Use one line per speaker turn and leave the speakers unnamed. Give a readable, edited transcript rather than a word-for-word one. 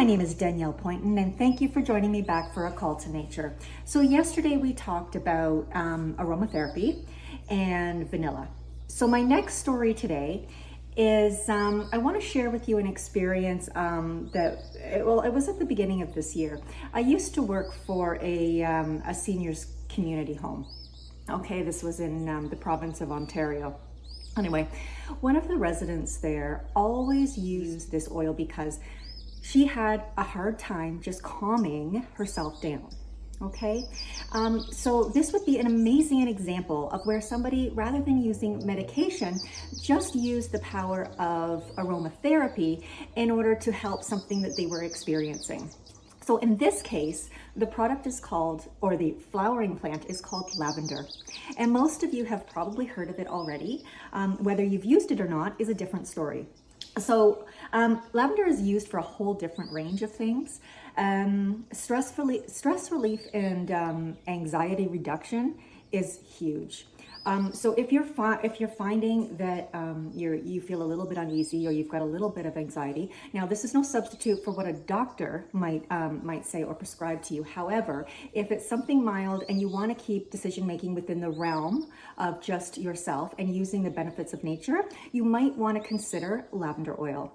my name is Danielle Poynton, and thank you for joining me back for a call to nature. So yesterday we talked about aromatherapy and vanilla. So my next story today is I want to share with you an experience it was at the beginning of this year. I used to work for a seniors community home. Okay, this was in the province of Ontario. Anyway, one of the residents there always used this oil because she had a hard time just calming herself down. Okay, so this would be an amazing example of where somebody, rather than using medication, just used the power of aromatherapy in order to help something that they were experiencing. So in this case, the product is called, or the flowering plant is called lavender. And most of you have probably heard of it already. Whether you've used it or not is a different story. So lavender is used for a whole different range of things. Stress relief and anxiety reduction is huge. So if you're finding that you feel a little bit uneasy or you've got a little bit of anxiety, now this is no substitute for what a doctor might say or prescribe to you. However, if it's something mild and you want to keep decision making within the realm of just yourself and using the benefits of nature, you might want to consider lavender oil.